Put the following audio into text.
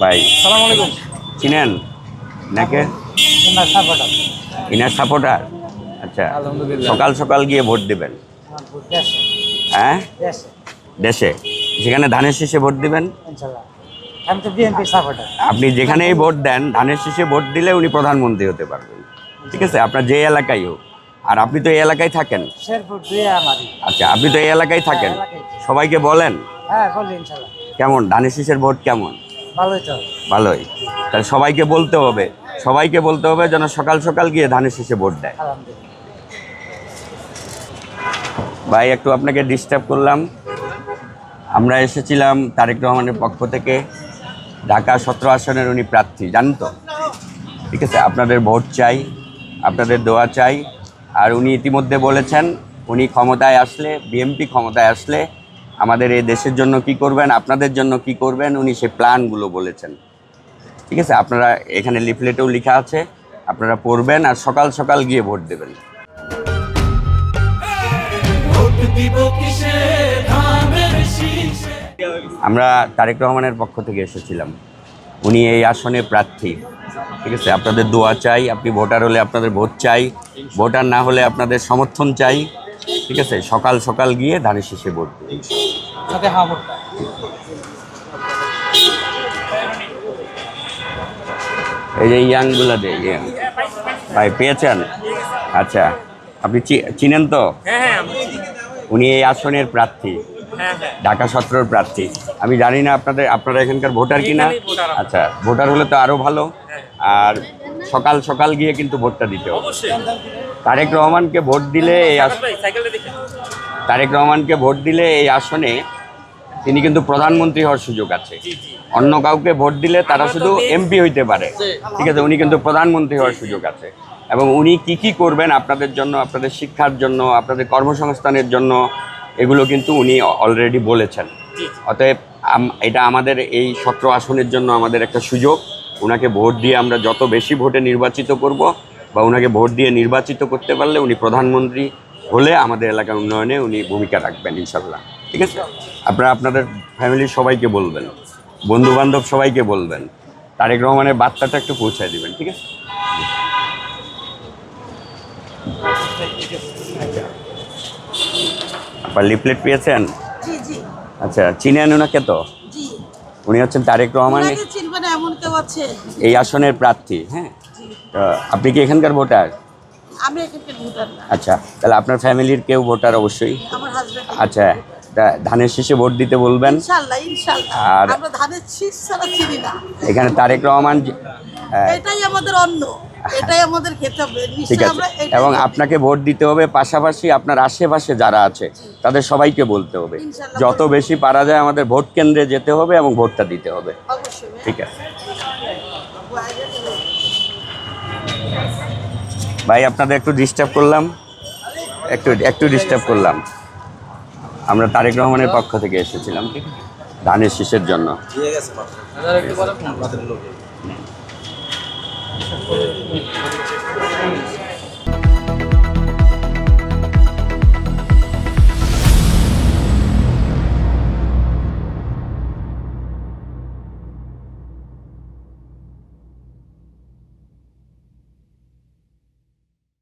ভাই সালাম আলাইকুম। চিনেন নাকি? Inner supporter. আচ্ছা, আলহামদুলিল্লাহ। সকাল সকাল গিয়ে ভোট দিবেন? হ্যাঁ, দেশে যেখানে ধানের শীষে ভোট দিবেন। আমি তো বিএনপি সাপোর্টার। আপনি যেখানেই ভোট দেন ধানের শীষে ভোট দিলে উনি প্রধানমন্ত্রী হতে পারবেন, ঠিক আছে? আপনার যে এলাকায় হোক। আর আপনি তো এই এলাকায় থাকেন। শেরপুর দুই আমারই। আচ্ছা, আপনি তো এই এলাকায় থাকেন, এলাকায়। সবাইকে বলেন হ্যাঁ বলি ইনশাল্লাহ। কেমন ধানের শীষের ভোট কেমন? ভালোই তো। ভালোই। তাহলে সবাইকে বলতে হবে যেন সকাল সকাল গিয়ে ধানের শীষে ভোট দেয়। আলহামদুলিল্লাহ। ভাই একটু আপনাকে ডিস্টার্ব করলাম। আমরা এসেছিলাম তারেক রহমানের পক্ষ থেকে, ঢাকা 17 আসনের উনি প্রার্থী, জানেন তো? ঠিক আছে, আপনাদের ভোট চাই, আপনাদের দোয়া চাই। আর উনি ইতিমধ্যে বলেছেন উনি ক্ষমতায় আসলে, বিএনপি ক্ষমতায় আসলে আমাদের এই দেশের জন্য কি করবেন, আপনাদের জন্য কি করবেন, উনি সেই প্ল্যানগুলো বলেছেন। ঠিক আছে, আপনারা এখানে লিফলেটেও লেখা আছে, আপনারা পড়বেন আর সকাল সকাল গিয়ে ভোট দেবেন। আমরা তারেক রহমানের পক্ষ থেকে এসেছিলাম, উনি এই আসনে প্রার্থী। ঠিক আছে, আপনাদের দোয়া চাই, আপনি ভোটার হলে আপনাদের ভোট চাই, ভোটার না হলে আপনাদের সমর্থন চাই। ঠিক আছে, সকাল সকাল গিয়ে ধানের শীষে ভোট দিন। সাথে হামুরটা। এই যে ইয়াংগুলা দে, ইয়াং ভাই পেয়েছেন? আচ্ছা, আপনি চিনেন তো? উনি এই আসনের প্রার্থী, ঢাকা 17 প্রার্থী। আমি জানি না আপনারা এখানকার ভোটার কিনা। আচ্ছা, ভোটার হলে তো আরও ভালো। আর সকাল সকাল গিয়ে কিন্তু ভোটটা দিতে হবে। তারেক রহমানকে ভোট দিলে এই আসনে তিনি কিন্তু প্রধানমন্ত্রী হওয়ার সুযোগ আছে। অন্য কাউকে ভোট দিলে তারা শুধু এমপি হইতে পারে, ঠিক আছে? উনি কিন্তু প্রধানমন্ত্রী হওয়ার সুযোগ আছে। এবং উনি কি করবেন আপনাদের জন্য, আপনাদের শিক্ষার জন্য, আপনাদের কর্মসংস্থানের জন্য, এগুলো কিন্তু উনি অলরেডি বলেছেন। অতএব এটা আমাদের এই 17 আসনের জন্য আমাদের একটা সুযোগ। ওনাকে ভোট দিয়ে আমরা যত বেশি ভোটে নির্বাচিত করব, বা ওনাকে ভোট দিয়ে নির্বাচিত করতে পারলে উনি প্রধানমন্ত্রী হলে আমাদের এলাকার উন্নয়নে উনি ভূমিকা রাখবেন ইনশাল্লাহ। ঠিক আছে, আপনারা আপনাদের ফ্যামিলির সবাইকে বলবেন, বন্ধুবান্ধব সবাইকে বলবেন, তারেক রহমানের বার্তাটা একটু পৌঁছায় দিবেন। ঠিক আছে, আপনার লিফলেট পেয়েছেন? জি জি আচ্ছা, চিনেন ওনাকে তো? জি। উনি হচ্ছেন তারেক রহমান, ওনাকে চিনবে না এমন কেউ আছে? এই আসনের প্রার্থী। হ্যাঁ, জি। তো আপনি কি এখানকার ভোটার? আমি এখানকার ভোটার না। আচ্ছা, তাহলে আপনার ফ্যামিলির কেউ ভোটার অবশ্যই। আমার হাজবেন্ড। আচ্ছা, ধানের শীষে ভোট দিতে বলবেন। ইনশাআল্লাহ ইনশাআল্লাহ। আর আমরা ধানের শীষ ছাড়া চিনি না। এখানে তারেক রহমান এটাই আমাদের অন্ন, এটাই আমাদের খেতে হবে। ঠিক নিশ্চয়ই আছে, আমরা এবং আপনাকে ভোট দিতে হবে, পাশাপাশি আপনার আশেপাশে যারা আছে তাদের সবাইকে বলতে হবে। ইনশাআল্লাহ। যত বেশি পারা যায় আমাদের ভোট কেন্দ্রে যেতে হবে এবং ভোটটা দিতে হবে। অবশ্যই। ঠিক আছে ভাই, আপনাদের একটু ডিস্টার্ব করলাম, একটু ডিস্টার্ব করলাম। আমরা তারেক রহমানের পক্ষ থেকে এসেছিলাম, ঠিক আছে, ধানের শীষের জন্য। একটু পরে ফোন